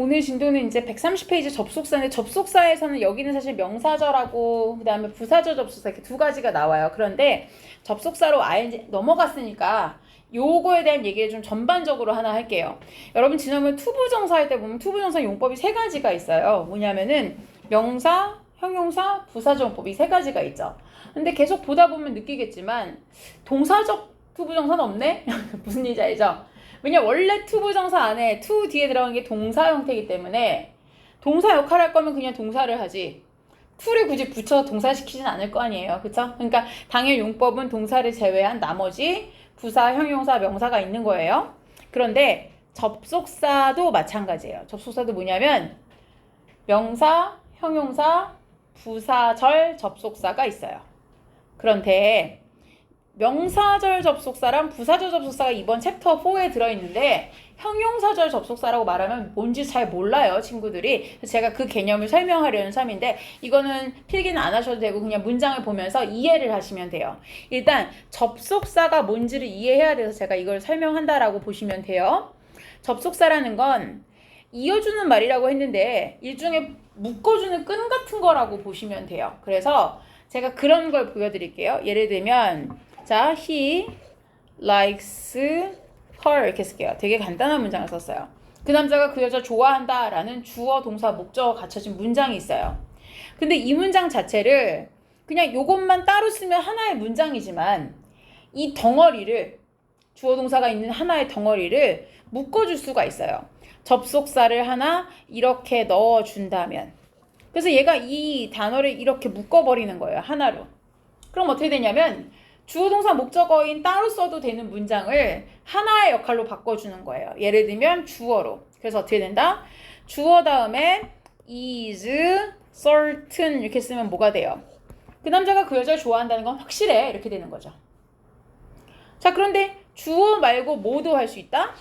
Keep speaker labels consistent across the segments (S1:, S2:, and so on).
S1: 오늘 진도는 이제 130페이지 접속사인데 접속사에서는 여기는 사실 명사절하고 그 다음에 부사절 접속사 이렇게 두 가지가 나와요. 그런데 접속사로 아예 넘어갔으니까 요거에 대한 얘기를 좀 전반적으로 하나 할게요. 여러분 지난번에 투부정사 할 때 보면 투부정사 용법이 세 가지가 있어요. 뭐냐면은 명사, 형용사, 부사정법이 세 가지가 있죠. 근데 계속 보다 보면 느끼겠지만 동사적 투부정사는 없네? 무슨 얘기인지 알죠? 왜냐 원래 투부정사 안에 to 뒤에 들어간 게 동사 형태이기 때문에 동사 역할을 할 거면 그냥 동사를 하지 to를 굳이 붙여서 동사시키진 않을 거 아니에요. 그쵸? 그러니까 당일 용법은 동사를 제외한 나머지 부사, 형용사, 명사가 있는 거예요. 그런데 접속사도 마찬가지예요. 접속사도 뭐냐면 명사, 형용사, 부사절 접속사가 있어요. 그런데 명사절 접속사랑 부사절 접속사가 이번 챕터 4에 들어있는데 형용사절 접속사라고 말하면 뭔지 잘 몰라요, 친구들이. 제가 그 개념을 설명하려는 참인데 이거는 필기는 안 하셔도 되고 그냥 문장을 보면서 이해를 하시면 돼요. 일단 접속사가 뭔지를 이해해야 돼서 제가 이걸 설명한다라고 보시면 돼요. 접속사라는 건 이어주는 말이라고 했는데 일종의 묶어주는 끈 같은 거라고 보시면 돼요. 그래서 제가 그런 걸 보여드릴게요. 예를 들면 자, he likes her 이렇게 쓸게요. 되게 간단한 문장을 썼어요. 그 남자가 그 여자 좋아한다 라는 주어, 동사, 목적어 갖춰진 문장이 있어요. 근데 이 문장 자체를 그냥 요것만 따로 쓰면 하나의 문장이지만 이 덩어리를 주어, 동사가 있는 하나의 덩어리를 묶어줄 수가 있어요. 접속사를 하나 이렇게 넣어준다면 그래서 얘가 이 단어를 이렇게 묶어버리는 거예요. 하나로. 그럼 어떻게 되냐면 주어, 동사, 목적어인 따로 써도 되는 문장을 하나의 역할로 바꿔주는 거예요. 예를 들면 주어로. 그래서 어떻게 된다? 주어 다음에 is certain 이렇게 쓰면 뭐가 돼요? 그 남자가 그 여자를 좋아한다는 건 확실해. 이렇게 되는 거죠. 자, 그런데 주어 말고 뭐도 할 수 있다?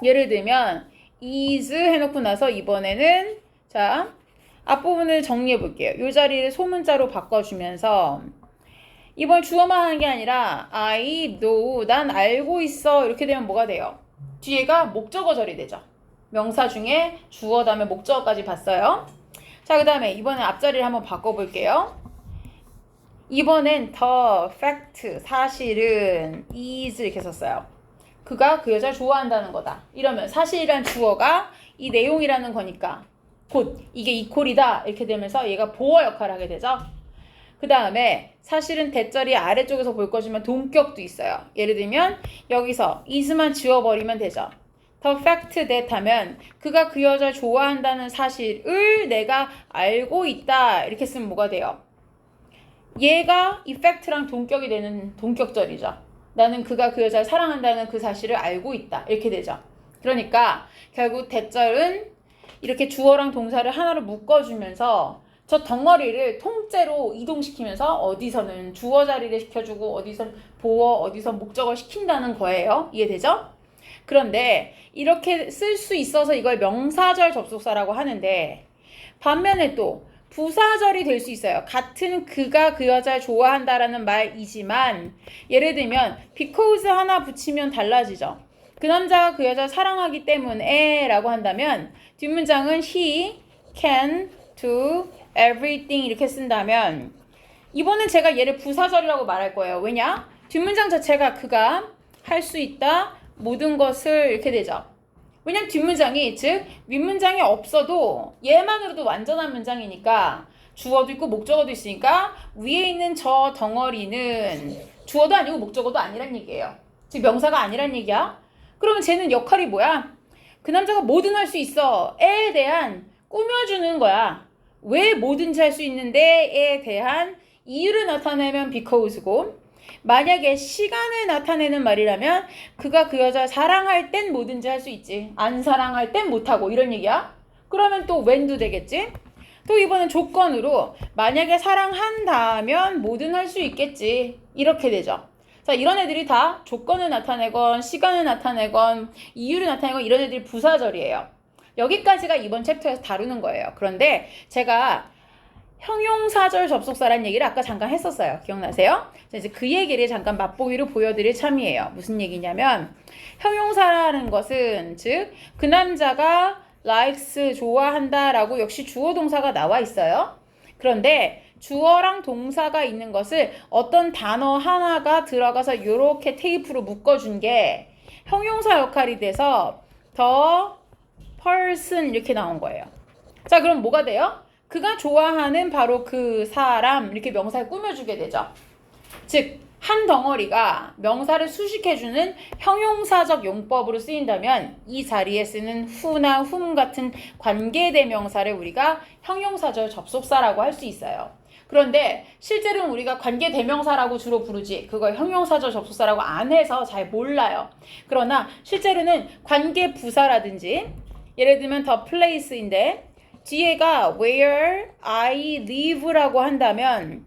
S1: 예를 들면 is 해놓고 나서 이번에는 자 앞부분을 정리해 볼게요. 이 자리를 소문자로 바꿔주면서 이번 주어만 하는 게 아니라 I know, 난 알고 있어 이렇게 되면 뭐가 돼요? 뒤에가 목적어절이 되죠. 명사 중에 주어 다음에 목적어까지 봤어요. 자, 그 다음에 이번엔 앞자리를 한번 바꿔볼게요. 이번엔 the fact, 사실은 is 이렇게 썼어요. 그가 그 여자를 좋아한다는 거다. 이러면 사실이란 주어가 이 내용이라는 거니까 곧 이게 이퀄이다 이렇게 되면서 얘가 보어 역할을 하게 되죠. 그 다음에 사실은 대절이 아래쪽에서 볼 것이면 동격도 있어요. 예를 들면 여기서 is만 지워버리면 되죠. The fact that 하면 그가 그 여자를 좋아한다는 사실을 내가 알고 있다 이렇게 쓰면 뭐가 돼요? 얘가 이 fact랑 동격이 되는 동격절이죠. 나는 그가 그 여자를 사랑한다는 그 사실을 알고 있다 이렇게 되죠. 그러니까 결국 대절은 이렇게 주어랑 동사를 하나로 묶어주면서 저 덩어리를 통째로 이동시키면서 어디서는 주어 자리를 시켜주고 어디선 보어, 어디선 목적어 시킨다는 거예요. 이해되죠? 그런데 이렇게 쓸 수 있어서 이걸 명사절 접속사라고 하는데 반면에 또 부사절이 될 수 있어요. 같은 그가 그 여자를 좋아한다라는 말이지만 예를 들면 because 하나 붙이면 달라지죠. 그 남자가 그 여자를 사랑하기 때문에 라고 한다면 뒷문장은 he can do everything 이렇게 쓴다면 이번엔 제가 얘를 부사절이라고 말할 거예요. 왜냐? 뒷문장 자체가 그가 할 수 있다 모든 것을 이렇게 되죠. 왜냐면 뒷문장이 즉 윗문장이 없어도 얘만으로도 완전한 문장이니까 주어도 있고 목적어도 있으니까 위에 있는 저 덩어리는 주어도 아니고 목적어도 아니란 얘기예요. 즉 명사가 아니란 얘기야. 그러면 쟤는 역할이 뭐야? 그 남자가 뭐든 할 수 있어 에 대한 꾸며주는 거야. 왜 뭐든지 할 수 있는데에 대한 이유를 나타내면 because고 만약에 시간을 나타내는 말이라면 그가 그 여자 사랑할 땐 뭐든지 할 수 있지 안 사랑할 땐 못하고 이런 얘기야. 그러면 또 when도 되겠지. 또 이번엔 조건으로 만약에 사랑한다면 뭐든 할 수 있겠지 이렇게 되죠. 자, 이런 애들이 다 조건을 나타내건 시간을 나타내건 이유를 나타내건 이런 애들이 부사절이에요. 여기까지가 이번 챕터에서 다루는 거예요. 그런데 제가 형용사절 접속사라는 얘기를 아까 잠깐 했었어요. 기억나세요? 이제 그 얘기를 잠깐 맛보기로 보여드릴 참이에요. 무슨 얘기냐면 형용사라는 것은 즉 그 남자가 likes 좋아한다 라고 역시 주어 동사가 나와 있어요. 그런데 주어랑 동사가 있는 것을 어떤 단어 하나가 들어가서 이렇게 테이프로 묶어준 게 형용사 역할이 돼서 the person 이렇게 나온 거예요. 자, 그럼 뭐가 돼요? 그가 좋아하는 바로 그 사람 이렇게 명사를 꾸며주게 되죠. 즉, 한 덩어리가 명사를 수식해주는 형용사적 용법으로 쓰인다면 이 자리에 쓰는 who나 whom 같은 관계대명사를 우리가 형용사적 접속사라고 할 수 있어요. 그런데 실제로는 우리가 관계대명사라고 주로 부르지 그걸 형용사적 접속사라고 안 해서 잘 몰라요. 그러나 실제로는 관계부사라든지 예를 들면 the place인데 뒤에가 where I live라고 한다면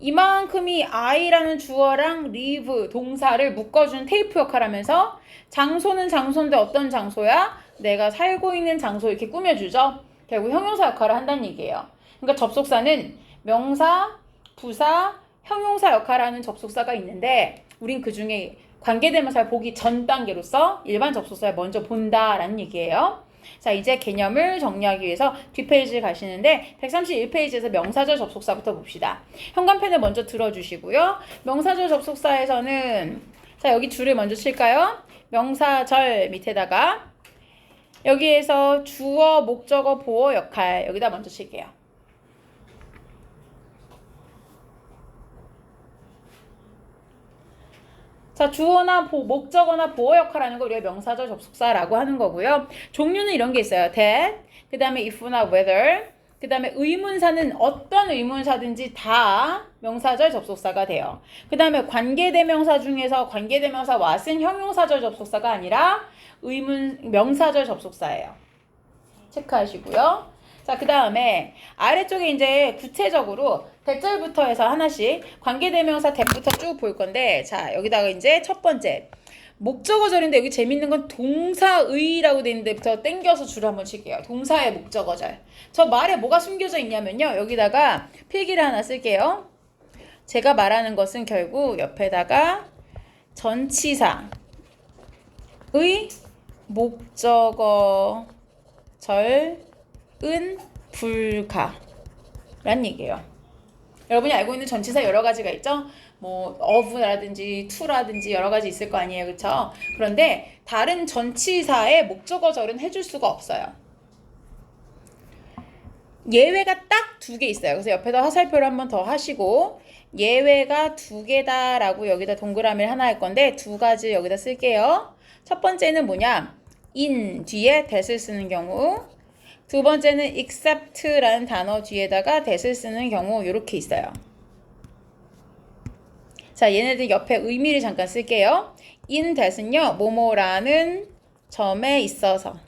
S1: 이만큼이 I라는 주어랑 live 동사를 묶어준 테이프 역할을 하면서 장소는 장소인데 어떤 장소야? 내가 살고 있는 장소 이렇게 꾸며주죠. 결국 형용사 역할을 한다는 얘기예요. 그러니까 접속사는 명사, 부사, 형용사 역할을 하는 접속사가 있는데 우린 그중에 관계대명사를 보기 전 단계로서 일반 접속사를 먼저 본다라는 얘기예요. 자, 이제 개념을 정리하기 위해서 뒷페이지를 가시는데 131페이지에서 명사절 접속사부터 봅시다. 현관펜을 먼저 들어주시고요. 명사절 접속사에서는 자, 여기 줄을 먼저 칠까요? 명사절 밑에다가 여기에서 주어, 목적어, 보어 역할 여기다 먼저 칠게요. 자, 주어나 목적어나 보어 역할하는 거 우리가 명사절 접속사라고 하는 거고요. 종류는 이런 게 있어요. that, 그 다음에 if나 whether, 그 다음에 의문사는 어떤 의문사든지 다 명사절 접속사가 돼요. 그 다음에 관계대명사 중에서 관계대명사 what은 형용사절 접속사가 아니라 명사절 접속사예요. 체크하시고요. 자, 그 다음에 아래쪽에 이제 구체적으로 대절부터 해서 하나씩 관계대명사 대부터 쭉 볼 건데 자, 여기다가 이제 첫 번째 목적어절인데 여기 재밌는 건 동사의라고 돼 있는 데부터 땡겨서 줄을 한번 칠게요. 동사의 목적어절. 저 말에 뭐가 숨겨져 있냐면요. 여기다가 필기를 하나 쓸게요. 제가 말하는 것은 결국 옆에다가 전치사의 목적어절은 불가란 얘기예요. 여러분이 알고 있는 전치사 여러 가지가 있죠? 뭐 of라든지 to라든지 여러 가지 있을 거 아니에요. 그쵸? 그런데 다른 전치사의 목적어절은 해줄 수가 없어요. 예외가 딱 두 개 있어요. 그래서 옆에다 화살표를 한번 더 하시고 예외가 두 개다라고 여기다 동그라미를 하나 할 건데 두 가지 여기다 쓸게요. 첫 번째는 뭐냐? in 뒤에 that을 쓰는 경우 두 번째는 except라는 단어 뒤에다가 that을 쓰는 경우 이렇게 있어요. 자, 얘네들 옆에 의미를 잠깐 쓸게요. in that은요. 뭐뭐라는 점에 있어서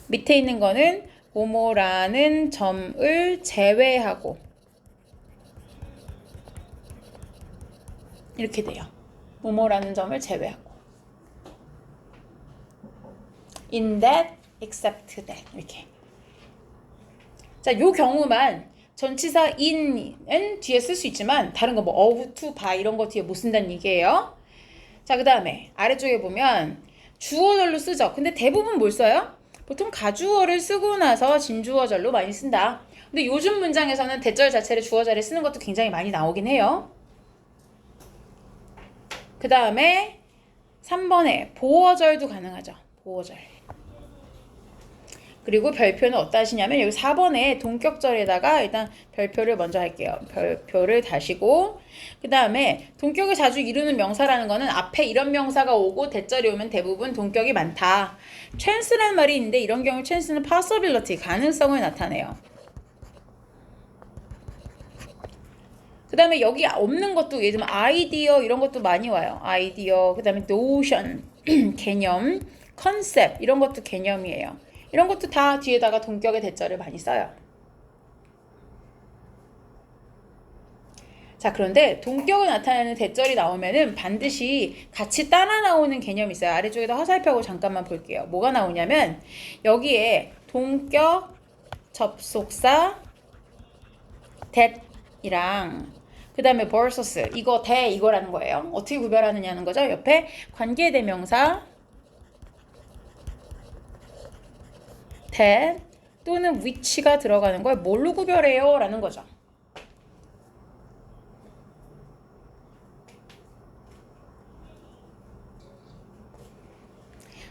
S1: 밑에 있는 거는 뭐뭐라는 점을 제외하고 이렇게 돼요. 뭐뭐라는 점을 제외하고 in that, except that 이렇게. 자, 요 경우만 전치사 in은 뒤에 쓸 수 있지만 다른 거 뭐 of, to, by 이런 거 뒤에 못 쓴다는 얘기예요. 자, 그 다음에 아래쪽에 보면 주어절로 쓰죠. 근데 대부분 뭘 써요? 보통 가주어를 쓰고 나서 진주어절로 많이 쓴다. 근데 요즘 문장에서는 대절 자체를 주어절에 쓰는 것도 굉장히 많이 나오긴 해요. 그 다음에 3번에 보어절도 가능하죠. 보어절. 그리고 별표는 어디다 하시냐면 여기 4번에 동격절에다가 일단 별표를 먼저 할게요. 별표를 다시고 그 다음에 동격을 자주 이루는 명사라는 거는 앞에 이런 명사가 오고 대절이 오면 대부분 동격이 많다. chance라는 말이 있는데 이런 경우 chance는 possibility, 가능성을 나타내요. 그 다음에 여기 없는 것도 예를 들면 idea 이런 것도 많이 와요. idea, 그 다음에 notion, 개념, concept 이런 것도 개념이에요. 이런 것도 다 뒤에다가 동격의 대절을 많이 써요. 자, 그런데 동격을 나타내는 대절이 나오면은 반드시 같이 따라 나오는 개념이 있어요. 아래쪽에다 화살표하고 잠깐만 볼게요. 뭐가 나오냐면 여기에 동격 접속사 that이랑 그 다음에 versus 이거 이거라는 거예요. 어떻게 구별하느냐는 거죠. 옆에 관계대명사 that 또는 which가 들어가는 걸 뭘로 구별해요? 라는 거죠.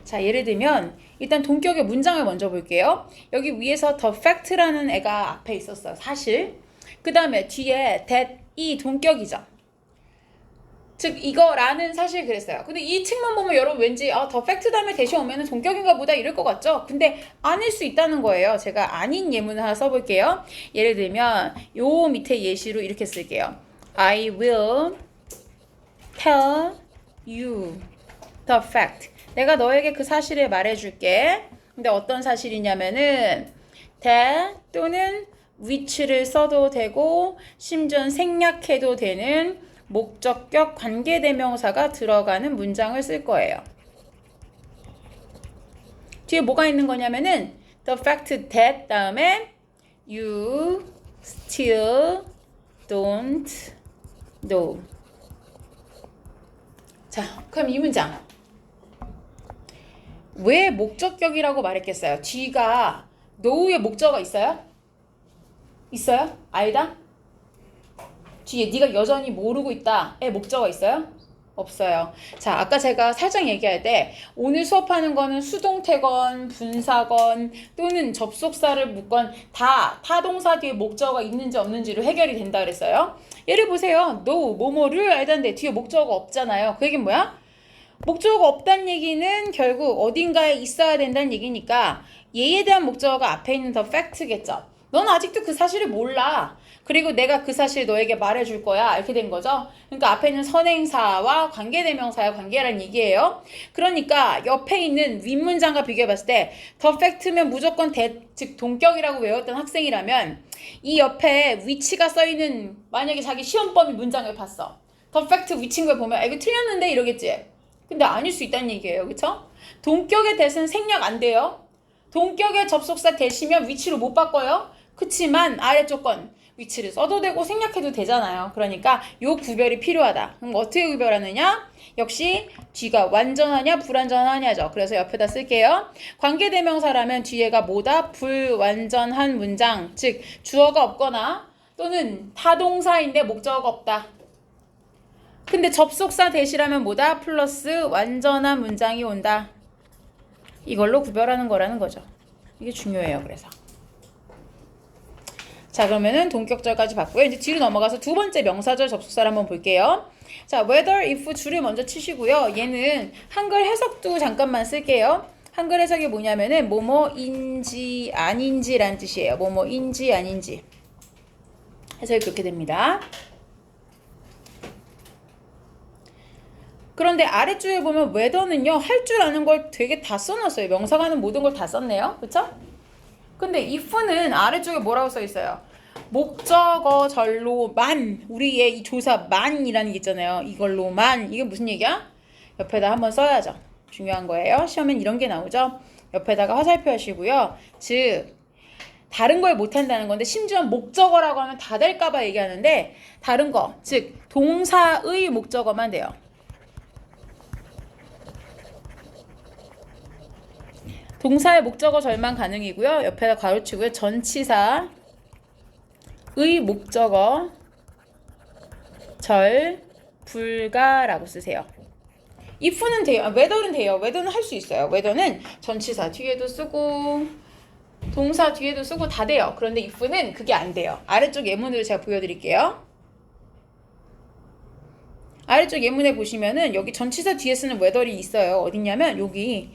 S1: 자, 예를 들면 일단 동격의 문장을 먼저 볼게요. 여기 위에서 the fact라는 애가 앞에 있었어요. 사실. 그 다음에 뒤에 that 이 동격이죠. 즉 이거라는 사실 그랬어요. 근데 이 책만 보면 여러분 왠지 the fact 다음에 대시 오면은 동격인가 보다 이럴 것 같죠? 근데 아닐 수 있다는 거예요. 제가 아닌 예문을 하나 써볼게요. 예를 들면 요 밑에 예시로 이렇게 쓸게요. I will tell you the fact. 내가 너에게 그 사실을 말해줄게. 근데 어떤 사실이냐면은 that 또는 which를 써도 되고 심지어 생략해도 되는 목적격 관계대명사가 들어가는 문장을 쓸 거예요. 뒤에 뭐가 있는 거냐면은 the fact that 다음에 you still don't know. 자, 그럼 이 문장 왜 목적격이라고 말했겠어요? 뒤가 know의 목적어가 있어요? 있어요? 알다? 뒤에 네가 여전히 모르고 있다의 목적어가 있어요? 없어요. 자, 아까 제가 살짝 얘기할 때 오늘 수업하는 거는 수동태건 분사건 또는 접속사를 묻건 다 타동사 뒤에 목적어가 있는지 없는지로 해결이 된다 그랬어요. 예를 보세요. know, 뭐뭐를 알다는데 뒤에 목적어가 없잖아요. 그 얘기는 뭐야? 목적어가 없다는 얘기는 결국 어딘가에 있어야 된다는 얘기니까 얘에 대한 목적어가 앞에 있는 the fact겠죠. 넌 아직도 그 사실을 몰라. 그리고 내가 그 사실 너에게 말해줄 거야. 이렇게 된 거죠. 그러니까 앞에 있는 선행사와 관계대명사의 관계라는 얘기예요. 그러니까 옆에 있는 윗문장과 비교해봤을 때 the fact면 무조건 즉 동격이라고 외웠던 학생이라면 이 옆에 위치가 써있는 만약에 자기 시험범위 문장을 봤어. the fact 위치인 걸 보면 이거 틀렸는데 이러겠지. 근데 아닐 수 있다는 얘기예요. 그쵸? 동격의 대신 생략 안 돼요. 동격의 접속사 대시면 위치로 못 바꿔요. 그치만 아래쪽 건 위치를 써도 되고 생략해도 되잖아요. 그러니까 요 구별이 필요하다. 그럼 어떻게 구별하느냐? 역시 뒤가 완전하냐 불완전하냐죠. 그래서 옆에다 쓸게요. 관계대명사라면 뒤에가 뭐다? 불완전한 문장. 즉 주어가 없거나 또는 타동사인데 목적어가 없다. 근데 접속사 대시라면 뭐다? 플러스 완전한 문장이 온다. 이걸로 구별하는 거라는 거죠. 이게 중요해요. 그래서 자, 그러면은 동격절까지 봤고요. 이제 뒤로 넘어가서 두 번째 명사절 접속사를 한번 볼게요. 자, whether, if 줄을 먼저 치시고요. 얘는 한글 해석도 잠깐만 쓸게요. 한글 해석이 뭐냐면은 뭐뭐인지 아닌지라는 뜻이에요. 뭐뭐인지 아닌지. 해석이 그렇게 됩니다. 그런데 아래쪽에 보면 whether는요, 할 줄 아는 걸 되게 다 써놨어요. 명사가 하는 모든 걸 다 썼네요. 그쵸? 근데 if는 아래쪽에 뭐라고 써 있어요? 목적어절로만, 우리의 이 조사만이라는 게 있잖아요. 이걸로만. 이게 무슨 얘기야? 옆에다 한번 써야죠. 중요한 거예요. 시험엔 이런 게 나오죠. 옆에다가 화살표 하시고요. 즉 다른 걸 못한다는 건데 심지어 목적어라고 하면 다 될까봐 얘기하는데 다른 거, 즉 동사의 목적어만 돼요. 동사의 목적어 절만 가능이고요. 옆에다 괄호치고요. 전치사의 목적어 절 불가라고 쓰세요. if는 돼요. whether는 돼요. whether는 할 수 있어요. whether는 전치사 뒤에도 쓰고 동사 뒤에도 쓰고 다 돼요. 그런데 if는 그게 안 돼요. 아래쪽 예문으로 제가 보여드릴게요. 아래쪽 예문에 보시면은 여기 전치사 뒤에 쓰는 whether이 있어요. 어딨냐면 여기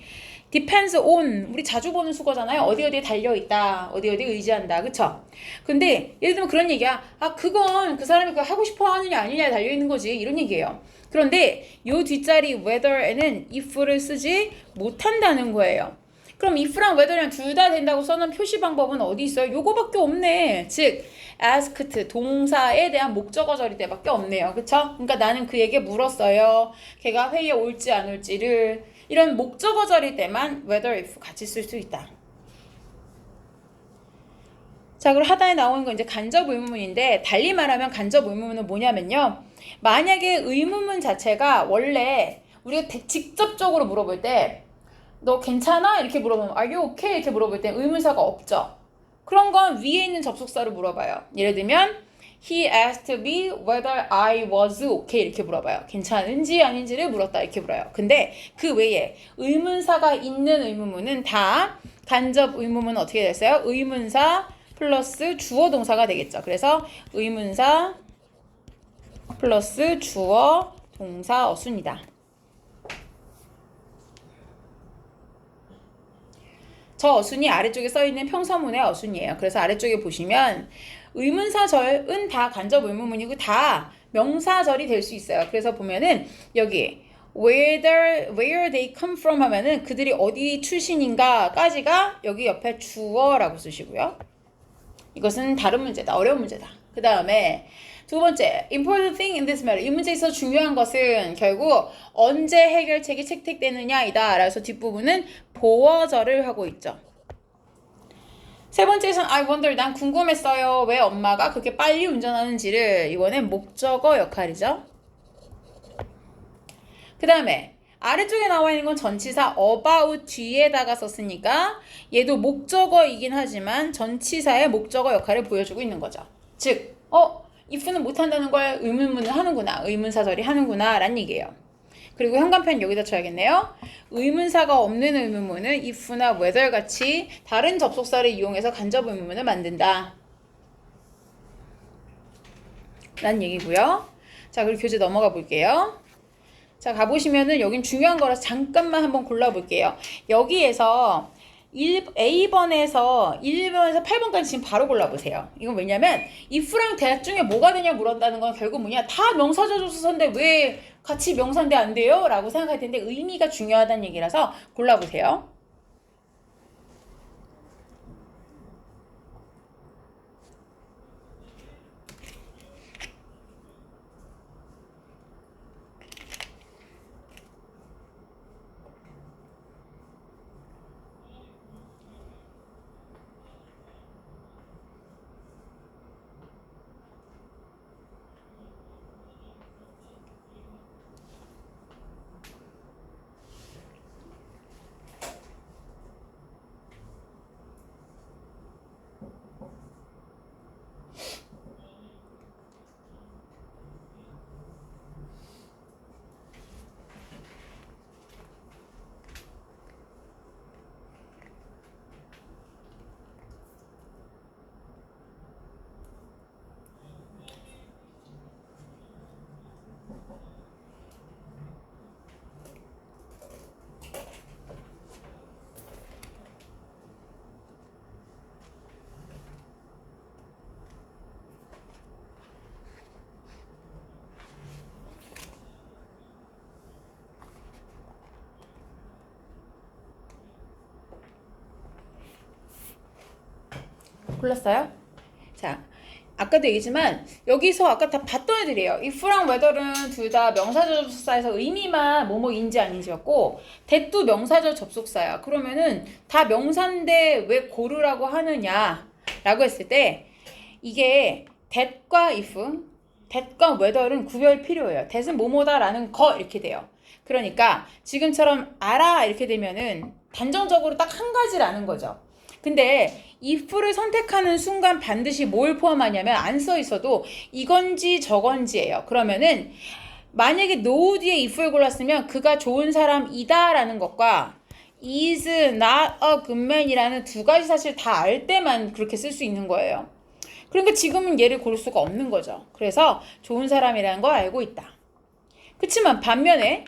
S1: depends on 우리 자주 보는 수거잖아요. 어디 어디에 달려있다. 어디 어디에 의지한다. 그쵸? 근데 예를 들면 그런 얘기야. 그건 그 사람이 그거 하고 싶어 하느냐 아니냐에 달려있는 거지. 이런 얘기예요. 그런데 요 뒷자리 whether에는 if를 쓰지 못한다는 거예요. 그럼 if랑 whether랑 둘 다 된다고 써놓은 표시 방법은 어디 있어요? 요거밖에 없네. 즉 asked 동사에 대한 목적어절일 때밖에 없네요. 그쵸? 그러니까 나는 그에게 물었어요. 걔가 회의에 올지 안 올지를. 이런 목적어절일 때만 whether, if 같이 쓸 수 있다. 자, 그리고 하단에 나오는 건 이제 간접 의문문인데 달리 말하면 간접 의문문은 뭐냐면요. 만약에 의문문 자체가 원래 우리가 직접적으로 물어볼 때 너 괜찮아? 이렇게 물어보면 Are you okay? 이렇게 물어볼 때 의문사가 없죠. 그런 건 위에 있는 접속사로 물어봐요. 예를 들면 He asked me whether I was okay 이렇게 물어봐요. 괜찮은지 아닌지를 물었다 이렇게 물어요. 근데 그 외에 의문사가 있는 의문문은 다 간접 의문문은 어떻게 됐어요? 의문사 플러스 주어 동사가 되겠죠. 그래서 의문사 플러스 주어 동사 어순이다. 저 어순이 아래쪽에 써있는 평서문의 어순이에요. 그래서 아래쪽에 보시면 의문사절은 다 간접 의문문이고 다 명사절이 될 수 있어요. 그래서 보면은 여기 where they come from 하면은 그들이 어디 출신인가까지가 여기 옆에 주어라고 쓰시고요. 이것은 다른 문제다. 어려운 문제다. 그 다음에 두 번째, important thing in this matter. 이 문제에서 중요한 것은 결국 언제 해결책이 채택되느냐이다. 그래서 뒷부분은 보어절을 하고 있죠. 세 번째에서는 I wonder, 난 궁금했어요. 왜 엄마가 그렇게 빨리 운전하는지를. 이거는 목적어 역할이죠. 그 다음에 아래쪽에 나와 있는 건 전치사 about 뒤에다가 썼으니까 얘도 목적어이긴 하지만 전치사의 목적어 역할을 보여주고 있는 거죠. 즉, if는 못한다는 걸 의문문을 하는구나, 의문사절이 하는구나 라는 얘기예요. 그리고 현관펜 여기다 쳐야겠네요. 의문사가 없는 의문문은 if나 whether 같이 다른 접속사를 이용해서 간접 의문문을 만든다 라는 얘기고요. 자, 그리고 교재 넘어가 볼게요. 자, 가보시면은 여긴 중요한 거라서 잠깐만 한번 골라볼게요. 여기에서 A번에서 1번에서 8번까지 지금 바로 골라보세요. 이건 왜냐면 if랑 that 중에 뭐가 되냐 물었다는 건 결국 뭐냐, 다 명사절 접속사인데 왜 같이 명사인데 안 돼요? 라고 생각할 텐데 의미가 중요하다는 얘기라서 골라보세요. 골랐어요? 자, 아까도 얘기했지만 여기서 아까 다 봤던 애들이에요. if랑 whether는 둘 다 명사절 접속사에서 의미만 뭐뭐인지 아닌지였고 that도 명사절 접속사야. 그러면은 다 명사인데 왜 고르라고 하느냐 라고 했을 때 이게 that과 if, that과 whether는 구별 필요해요. that은 뭐뭐다 라는 거 이렇게 돼요. 그러니까 지금처럼 알아 이렇게 되면은 단정적으로 딱 한 가지라는 거죠. 근데 if를 선택하는 순간 반드시 뭘 포함하냐면 안 써 있어도 이건지 저건지예요. 그러면은 만약에 no 뒤에 if를 골랐으면 그가 좋은 사람이다 라는 것과 is not a good man이라는 두 가지 사실 다 알 때만 그렇게 쓸 수 있는 거예요. 그러니까 지금은 얘를 고를 수가 없는 거죠. 그래서 좋은 사람이라는 걸 알고 있다. 그치만 반면에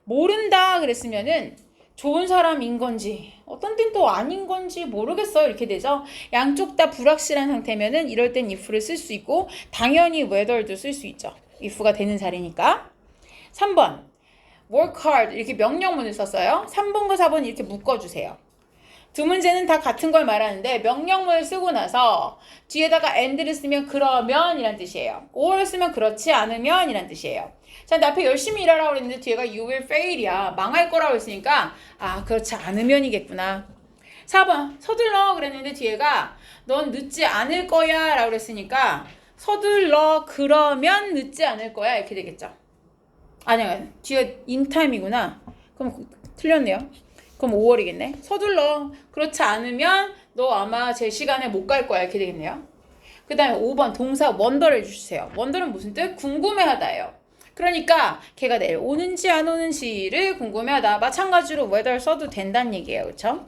S1: 모른다 그랬으면은 좋은 사람인 건지 어떤 땐 또 아닌 건지 모르겠어 이렇게 되죠. 양쪽 다 불확실한 상태면은 이럴 땐 if를 쓸 수 있고 당연히 whether도 쓸 수 있죠. if가 되는 자리니까. 3번 work hard 이렇게 명령문을 썼어요. 3번과 4번 이렇게 묶어주세요. 두 문제는 다 같은 걸 말하는데 명령문을 쓰고 나서 뒤에다가 and를 쓰면 그러면 이란 뜻이에요. or를 쓰면 그렇지 않으면 이란 뜻이에요. 자, 나 앞에 열심히 일하라고 그랬는데 뒤에가 you will fail이야. 망할 거라고 했으니까 그렇지 않으면이겠구나. 4번 서둘러 그랬는데 뒤에가 넌 늦지 않을 거야 라고 그랬으니까 서둘러 그러면 늦지 않을 거야 이렇게 되겠죠. 아니야, 뒤에 in time이구나. 그럼 틀렸네요. 그럼 5월이겠네. 서둘러. 그렇지 않으면 너 아마 제 시간에 못 갈 거야. 이렇게 되겠네요. 그 다음에 5번 동사 wonder를 해주세요. wonder는 무슨 뜻? 궁금해하다예요. 그러니까 걔가 내일 오는지 안 오는지를 궁금해하다. 마찬가지로 whether 써도 된다는 얘기예요. 그쵸?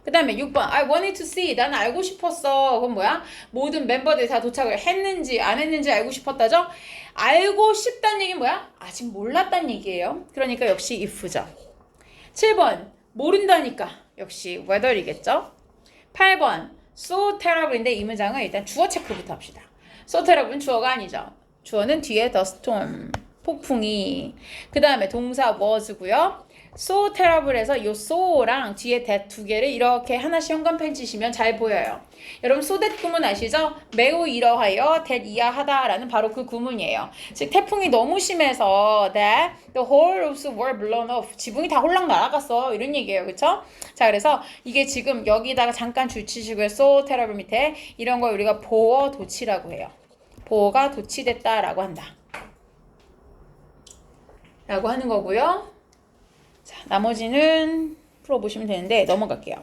S1: 그 다음에 6번 I wanted to see. 나는 알고 싶었어. 그건 뭐야? 모든 멤버들이 다 도착을 했는지 안 했는지 알고 싶었다죠? 알고 싶다는 얘기는 뭐야? 아직 몰랐다는 얘기예요. 그러니까 역시 if죠. 7번 모른다니까 역시 whether이겠죠. 8번 so terrible인데 이 문장은 일단 주어 체크부터 합시다. so terrible은 주어가 아니죠. 주어는 뒤에 the storm 폭풍이. 그 다음에 동사 was고요. so terrible에서 요 so랑 뒤에 that 두 개를 이렇게 하나씩 현관 펼치시면 잘 보여요. 여러분 so that 구문 아시죠? 매우 이러하여 that 이하하다라는 바로 그 구문이에요. 즉 태풍이 너무 심해서 that the whole roofs were blown off. 지붕이 다 홀랑 날아갔어. 이런 얘기예요. 그쵸? 자 그래서 이게 지금 여기다가 잠깐 줄치시고요. so terrible 밑에 이런 걸 우리가 보어 도치라고 해요. 보어가 도치됐다라고 한다. 라고 하는 거고요. 자, 나머지는 풀어보시면 되는데 넘어갈게요.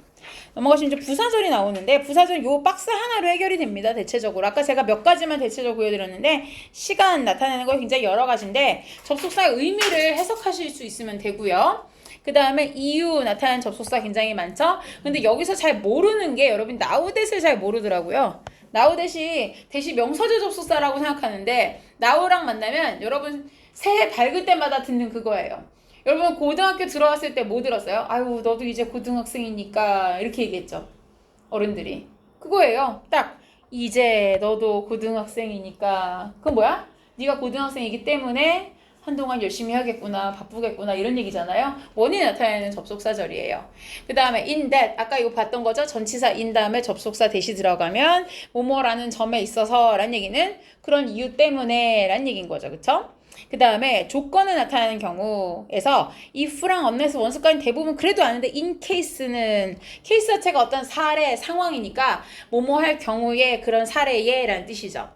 S1: 넘어가시면 이제 부사절이 나오는데 부사절 요 박스 하나로 해결이 됩니다. 대체적으로. 아까 제가 몇 가지만 대체적으로 보여드렸는데 시간 나타내는 거 굉장히 여러 가지인데 접속사의 의미를 해석하실 수 있으면 되고요. 그 다음에 이유 나타내는 접속사 굉장히 많죠. 근데 여기서 잘 모르는 게 여러분 now that을 잘 모르더라고요. now that이 대시 명사절 접속사라고 생각하는데 now랑 만나면 여러분 새해 밝을 때마다 듣는 그거예요. 여러분 고등학교 들어왔을 때 뭐 들었어요? 아유 너도 이제 고등학생이니까 이렇게 얘기했죠. 어른들이. 그거예요. 딱 이제 너도 고등학생이니까. 그건 뭐야? 네가 고등학생이기 때문에 한동안 열심히 하겠구나 바쁘겠구나 이런 얘기잖아요. 원인이 나타내는 접속사절이에요. 그 다음에 in that 아까 이거 봤던 거죠. 전치사 in 다음에 접속사 대시 들어가면 뭐뭐라는 점에 있어서 라는 얘기는 그런 이유 때문에 라는 얘기인 거죠. 그쵸? 그 다음에 조건을 나타내는 경우에서 if랑 unless, once까지는 대부분 그래도 아는데 in case는 케이스 자체가 어떤 사례, 상황이니까 뭐뭐 할 경우에 그런 사례에 라는 뜻이죠.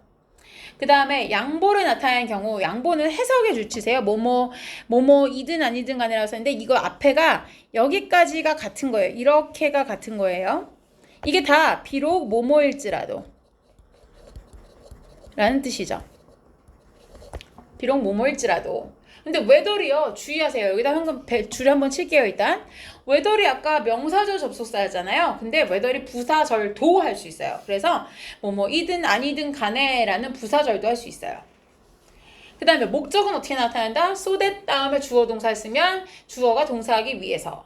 S1: 그 다음에 양보를 나타내는 경우 양보는 해석에 줄치세요. 뭐뭐이든 아니든 간이라고 했는데 이거 앞에가 여기까지가 같은 거예요. 이렇게가 같은 거예요. 이게 다 비록 뭐뭐일지라도 라는 뜻이죠. 비록 뭐뭐일지라도. 근데 whether이요. 주의하세요. 여기다 방금 줄 한번 칠게요. 일단 whether이 아까 명사절 접속사였잖아요. 근데 whether이 부사절도 할 수 있어요. 그래서 뭐뭐이든 아니든 간에 라는 부사절도 할 수 있어요. 그 다음에 목적은 어떻게 나타난다? so that 다음에 주어 동사 쓰면 주어가 동사하기 위해서.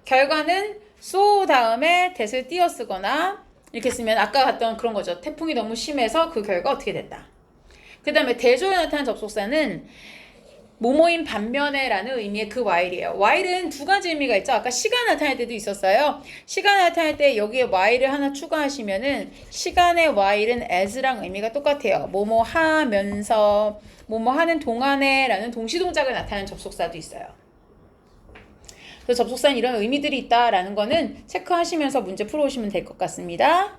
S1: 결과는 so 다음에 that을 띄어 쓰거나 이렇게 쓰면 아까 봤던 그런 거죠. 태풍이 너무 심해서 그 결과 어떻게 됐다. 그 다음에 대조에 나타난 접속사는 뭐뭐인 반면에 라는 의미의 그 while이에요. while은 두 가지 의미가 있죠. 아까 시간 나타낼 때도 있었어요. 시간 나타낼 때 여기에 while을 하나 추가하시면은 시간의 while은 as랑 의미가 똑같아요. 뭐뭐 하면서 뭐뭐 하는 동안에 라는 동시동작을 나타내는 접속사도 있어요. 그래서 접속사는 이런 의미들이 있다라는 거는 체크하시면서 문제 풀어오시면 될 것 같습니다.